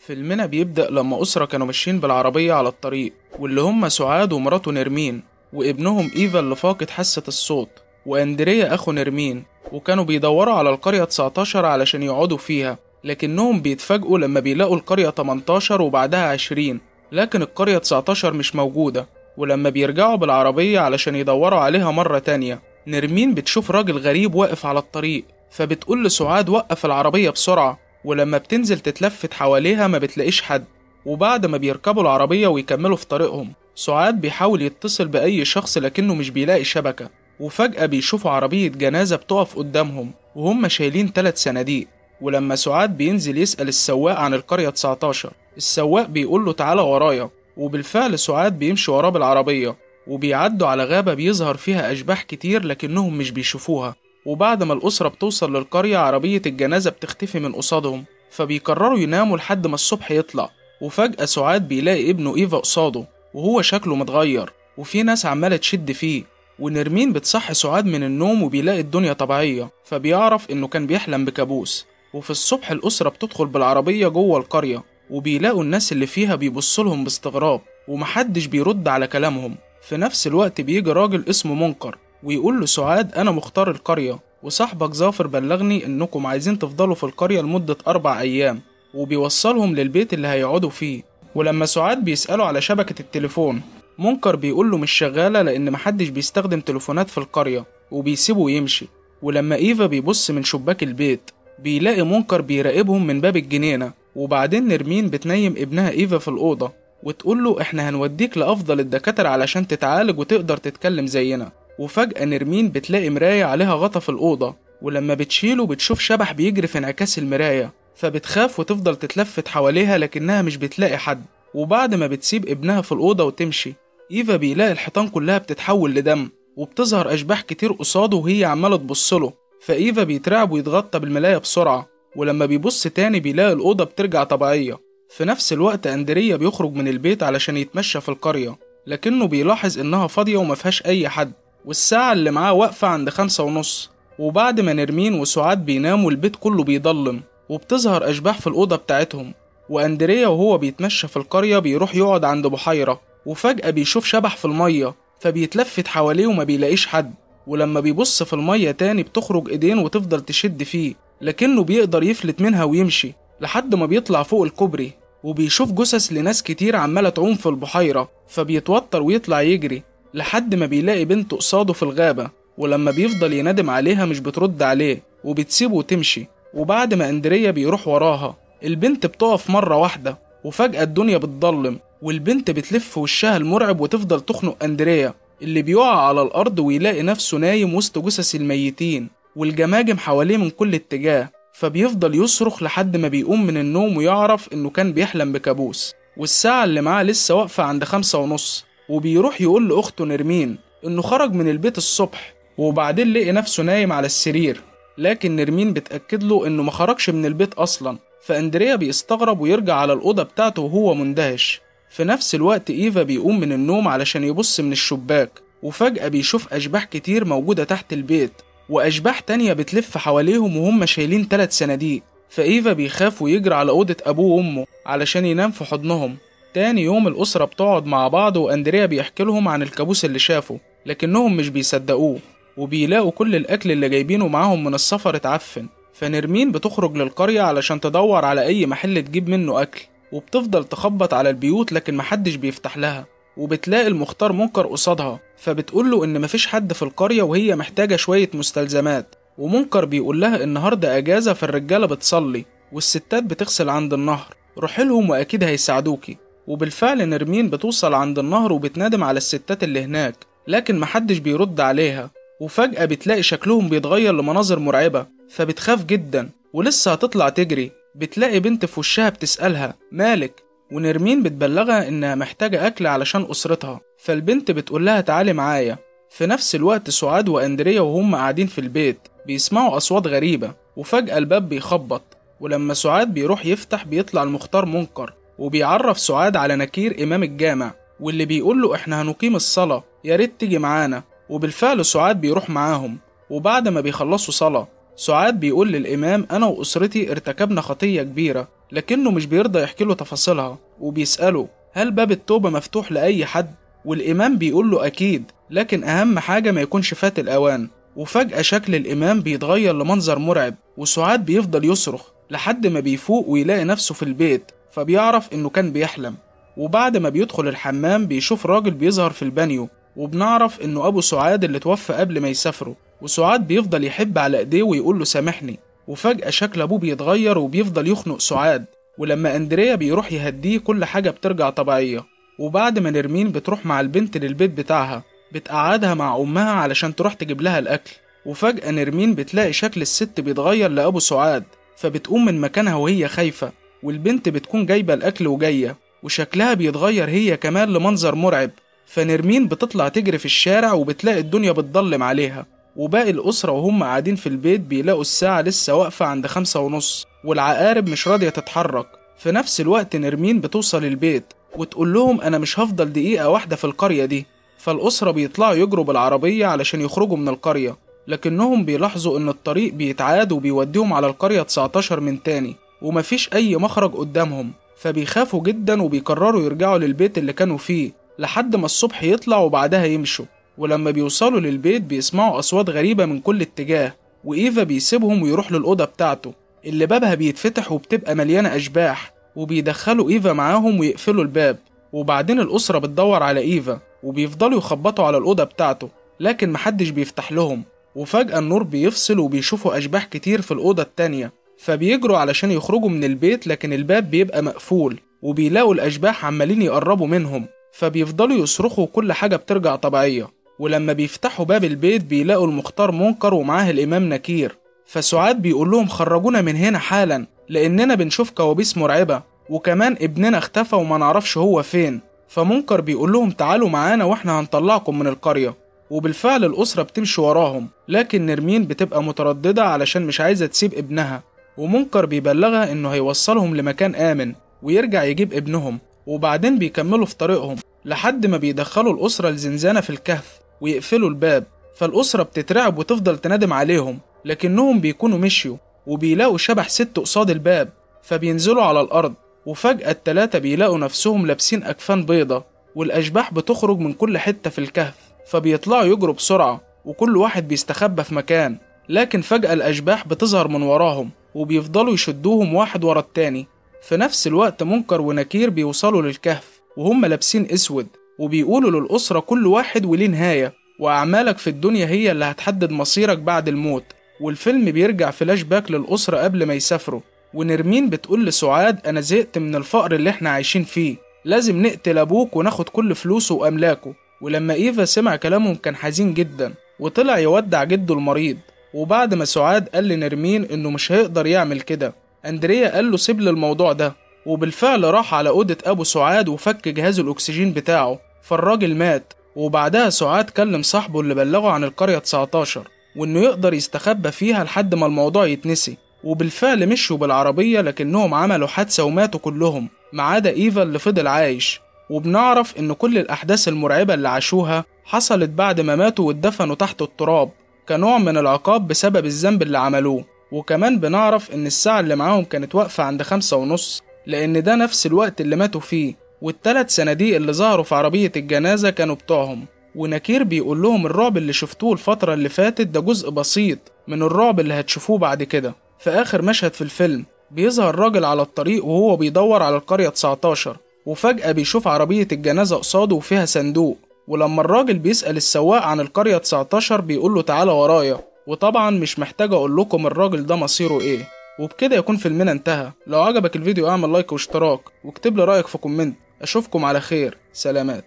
فيلمنا بيبدأ لما أسرة كانوا ماشيين بالعربية على الطريق، واللي هم سعاد ومراته نرمين وابنهم إيفا اللي فاقد حاسة الصوت، وأندريا أخو نرمين. وكانوا بيدوروا على القرية 19 علشان يقعدوا فيها، لكنهم بيتفاجئوا لما بيلاقوا القرية 18 وبعدها 20، لكن القرية 19 مش موجودة. ولما بيرجعوا بالعربية علشان يدوروا عليها مرة تانية، نرمين بتشوف راجل غريب واقف على الطريق، فبتقول لسعاد وقف العربية بسرعة. ولما بتنزل تتلفت حواليها ما بتلاقيش حد. وبعد ما بيركبوا العربية ويكملوا في طريقهم، سعاد بيحاول يتصل بأي شخص لكنه مش بيلاقي شبكة. وفجأة بيشوفوا عربية جنازة بتقف قدامهم وهم شايلين 3 صناديق. ولما سعاد بينزل يسأل السواق عن القرية 19، السواق بيقول له تعالى ورايا. وبالفعل سعاد بيمشي وراه بالعربية، وبيعدوا على غابة بيظهر فيها أشباح كتير لكنهم مش بيشوفوها. وبعد ما الأسرة بتوصل للقرية، عربية الجنازة بتختفي من قصادهم، فبيقرروا يناموا لحد ما الصبح يطلع. وفجأة سعاد بيلاقي ابنه إيفا قصاده وهو شكله متغير، وفي ناس عمالة تشد فيه. ونرمين بتصحي سعاد من النوم وبيلاقي الدنيا طبيعية، فبيعرف إنه كان بيحلم بكابوس. وفي الصبح الأسرة بتدخل بالعربية جوه القرية، وبيلاقوا الناس اللي فيها بيبصلهم باستغراب ومحدش بيرد على كلامهم. في نفس الوقت بيجي راجل اسمه منكر ويقول له سعاد أنا مختار القرية، وصاحبك ظافر بلغني إنكم عايزين تفضلوا في القرية لمدة 4 أيام، وبيوصلهم للبيت اللي هيقعدوا فيه. ولما سعاد بيسألوا على شبكة التليفون، منكر بيقول له مش شغالة لأن محدش بيستخدم تليفونات في القرية، وبيسيبه ويمشي. ولما إيفا بيبص من شباك البيت، بيلاقي منكر بيراقبهم من باب الجنينة. وبعدين نرمين بتنيم ابنها إيفا في الأوضة وتقول له إحنا هنوديك لأفضل الدكاترة علشان تتعالج وتقدر تتكلم زينا. وفجأة نرمين بتلاقي مراية عليها غطا في الأوضة، ولما بتشيله بتشوف شبح بيجري في انعكاس المراية، فبتخاف وتفضل تتلفت حواليها لكنها مش بتلاقي حد. وبعد ما بتسيب ابنها في الأوضة وتمشي، إيفا بيلاقي الحيطان كلها بتتحول لدم، وبتظهر أشباح كتير قصاده وهي عمالة تبصله. فإيفا بيترعب ويتغطى بالملاية بسرعة، ولما بيبص تاني بيلاقي الأوضة بترجع طبيعية. في نفس الوقت أندريا بيخرج من البيت علشان يتمشى في القرية، لكنه بيلاحظ إنها فاضية ومفيهاش أي حد، والساعة اللي معاه واقفة عند 5:30. وبعد ما نرمين وسعاد بيناموا البيت كله بيضلم، وبتظهر أشباح في الأوضة بتاعتهم. وأندريا وهو بيتمشى في القرية بيروح يقعد عند بحيرة، وفجأة بيشوف شبح في المية، فبيتلفت حواليه وما بيلاقيش حد. ولما بيبص في المية تاني بتخرج ايدين وتفضل تشد فيه، لكنه بيقدر يفلت منها ويمشي لحد ما بيطلع فوق الكوبري، وبيشوف جثث لناس كتير عمالة تعوم في البحيرة، فبيتوتر ويطلع يجري لحد ما بيلاقي بنته قصاده في الغابة. ولما بيفضل ينادم عليها مش بترد عليه وبتسيبه وتمشي. وبعد ما أندريا بيروح وراها، البنت بتقف مرة واحدة، وفجأة الدنيا بتضلم والبنت بتلف وشها المرعب وتفضل تخنق أندريا اللي بيقع على الأرض، ويلاقي نفسه نايم وسط جثث الميتين والجماجم حواليه من كل اتجاه. فبيفضل يصرخ لحد ما بيقوم من النوم ويعرف إنه كان بيحلم بكابوس. والساعة اللي معاه لسه واقفة عند 5:30، وبيروح يقول لأخته نرمين إنه خرج من البيت الصبح، وبعدين لقي نفسه نايم على السرير، لكن نرمين بتأكد له إنه ما خرجش من البيت أصلا. فأندريا بيستغرب ويرجع على الأوضة بتاعته وهو مندهش. في نفس الوقت إيفا بيقوم من النوم علشان يبص من الشباك، وفجأة بيشوف أشباح كتير موجودة تحت البيت، وأشباح تانية بتلف حواليهم وهم شايلين 3 صناديق. فإيفا بيخاف ويجري على أوضة أبوه وأمه علشان ينام في حضنهم. تاني يوم الأسرة بتقعد مع بعض، وأندريا بيحكي لهم عن الكابوس اللي شافه، لكنهم مش بيصدقوه، وبيلاقوا كل الأكل اللي جايبينه معاهم من السفر اتعفن. فنرمين بتخرج للقرية علشان تدور على أي محل تجيب منه أكل، وبتفضل تخبط على البيوت لكن محدش بيفتح لها. وبتلاقي المختار منكر قصادها، فبتقوله إن مفيش حد في القرية وهي محتاجة شوية مستلزمات. ومنكر بيقول لها النهاردة أجازة، فالرجالة بتصلي والستات بتغسل عند النهر، روحي لهم وأكيد هيساعدوكي. وبالفعل نرمين بتوصل عند النهر وبتنادم على الستات اللي هناك، لكن محدش بيرد عليها. وفجأة بتلاقي شكلهم بيتغير لمناظر مرعبة، فبتخاف جدا ولسه هتطلع تجري، بتلاقي بنت في وشها بتسألها مالك، ونرمين بتبلغها إنها محتاجة أكل علشان أسرتها، فالبنت بتقول لها تعالي معايا. في نفس الوقت سعاد وأندريا وهم قاعدين في البيت بيسمعوا أصوات غريبة، وفجأة الباب بيخبط، ولما سعاد بيروح يفتح بيطلع المختار منكر، وبيعرف سعاد على نكير إمام الجامع، واللي بيقول له إحنا هنقيم الصلاة، يا ريت تيجي معانا. وبالفعل سعاد بيروح معاهم. وبعد ما بيخلصوا صلاة، سعاد بيقول للإمام أنا وأسرتي ارتكبنا خطية كبيرة، لكنه مش بيرضى يحكي له تفاصيلها، وبيسأله هل باب التوبة مفتوح لأي حد؟ والإمام بيقول له أكيد، لكن أهم حاجة ما يكونش فات الأوان. وفجأة شكل الإمام بيتغير لمنظر مرعب، وسعاد بيفضل يصرخ لحد ما بيفوق ويلاقي نفسه في البيت، فبيعرف إنه كان بيحلم. وبعد ما بيدخل الحمام بيشوف راجل بيظهر في البانيو، وبنعرف إنه أبو سعاد اللي توفى قبل ما يسافروا. وسعاد بيفضل يحب على إيديه ويقول له سامحني. وفجأة شكل أبوه بيتغير وبيفضل يخنق سعاد، ولما أندريا بيروح يهديه كل حاجة بترجع طبيعية. وبعد ما نرمين بتروح مع البنت للبيت بتاعها، بتقعدها مع أمها علشان تروح تجيب لها الأكل. وفجأة نرمين بتلاقي شكل الست بيتغير لأبو سعاد، فبتقوم من مكانها وهي خايفة، والبنت بتكون جايبة الأكل وجاية، وشكلها بيتغير هي كمان لمنظر مرعب. فنرمين بتطلع تجري في الشارع وبتلاقي الدنيا بتضلم عليها، وباقي الأسرة وهم قاعدين في البيت بيلاقوا الساعة لسه واقفة عند 5:30، والعقارب مش راضية تتحرك. في نفس الوقت نرمين بتوصل البيت وتقول لهم أنا مش هفضل دقيقة واحدة في القرية دي. فالأسرة بيطلعوا يجروا بالعربية علشان يخرجوا من القرية، لكنهم بيلاحظوا إن الطريق بيتعاد وبيوديهم على القرية 19 من تاني، ومفيش أي مخرج قدامهم. فبيخافوا جدا وبيقرروا يرجعوا للبيت اللي كانوا فيه لحد ما الصبح يطلع وبعدها يمشوا. ولما بيوصلوا للبيت بيسمعوا أصوات غريبة من كل اتجاه، وإيفا بيسيبهم ويروح للأوضة بتاعته اللي بابها بيتفتح وبتبقى مليانة أشباح، وبيدخلوا إيفا معاهم ويقفلوا الباب. وبعدين الأسرة بتدور على إيفا وبيفضلوا يخبطوا على الأوضة بتاعته، لكن محدش بيفتح لهم. وفجأة النور بيفصل وبيشوفوا أشباح كتير في الأوضة التانية، فبيجروا علشان يخرجوا من البيت، لكن الباب بيبقى مقفول، وبيلاقوا الأشباح عمالين يقربوا منهم، فبيفضلوا يصرخوا وكل حاجة بترجع طبيعية. ولما بيفتحوا باب البيت بيلاقوا المختار منكر ومعاه الإمام نكير. فسعاد بيقول لهم خرجونا من هنا حالا، لأننا بنشوف كوابيس مرعبة، وكمان ابننا اختفى وما نعرفش هو فين. فمنكر بيقول لهم تعالوا معانا واحنا هنطلعكم من القرية. وبالفعل الأسرة بتمشي وراهم، لكن نرمين بتبقى مترددة علشان مش عايزة تسيب ابنها. ومنكر بيبلغها انه هيوصلهم لمكان آمن ويرجع يجيب ابنهم. وبعدين بيكملوا في طريقهم لحد ما بيدخلوا الأسرة لزنزانة في الكهف ويقفلوا الباب. فالأسرة بتترعب وتفضل تنادم عليهم، لكنهم بيكونوا مشيوا، وبيلاقوا شبح ست قصاد الباب، فبينزلوا على الأرض. وفجأة التلاتة بيلاقوا نفسهم لابسين أكفان بيضة، والأشباح بتخرج من كل حتة في الكهف، فبيطلعوا يجروا بسرعة وكل واحد بيستخبى في مكان. لكن فجأة الأشباح بتظهر من وراهم وبيفضلوا يشدوهم واحد ورا التاني. في نفس الوقت منكر ونكير بيوصلوا للكهف وهم لابسين اسود، وبيقولوا للأسرة كل واحد وليه نهاية، وأعمالك في الدنيا هي اللي هتحدد مصيرك بعد الموت. والفيلم بيرجع فلاش باك للأسرة قبل ما يسافروا، ونرمين بتقول لسعاد أنا زهقت من الفقر اللي احنا عايشين فيه، لازم نقتل أبوك وناخد كل فلوسه وأملاكه. ولما إيفا سمع كلامهم كان حزين جدا وطلع يودع جده المريض. وبعد ما سعاد قال لنرمين إنه مش هيقدر يعمل كده، أندريا قال له سيب لي الموضوع ده. وبالفعل راح على أوضة أبو سعاد وفك جهاز الأكسجين بتاعه، فالراجل مات. وبعدها سعاد كلم صاحبه اللي بلغه عن القرية 19 وإنه يقدر يستخبى فيها لحد ما الموضوع يتنسي. وبالفعل مشوا بالعربية، لكنهم عملوا حادثة وماتوا كلهم ما عدا إيفا اللي فضل عايش. وبنعرف إن كل الأحداث المرعبة اللي عاشوها حصلت بعد ما ماتوا واتدفنوا تحت التراب كنوع من العقاب بسبب الذنب اللي عملوه. وكمان بنعرف إن الساعة اللي معاهم كانت واقفة عند 5:30، لأن ده نفس الوقت اللي ماتوا فيه. والتلات صناديق اللي ظهروا في عربية الجنازة كانوا بتوعهم. ونكير بيقول لهم الرعب اللي شفتوه الفترة اللي فاتت ده جزء بسيط من الرعب اللي هتشوفوه بعد كده. في آخر مشهد في الفيلم بيظهر راجل على الطريق وهو بيدور على القرية 19، وفجأة بيشوف عربية الجنازة قصاده وفيها صندوق. ولما الراجل بيسأل السواق عن القرية 19 بيقول له تعالى ورايا. وطبعا مش محتاج اقول لكم الراجل ده مصيره ايه. وبكده يكون فيلمنا انتهى. لو عجبك الفيديو اعمل لايك واشتراك واكتب لي رأيك في كومنت. اشوفكم على خير، سلامات.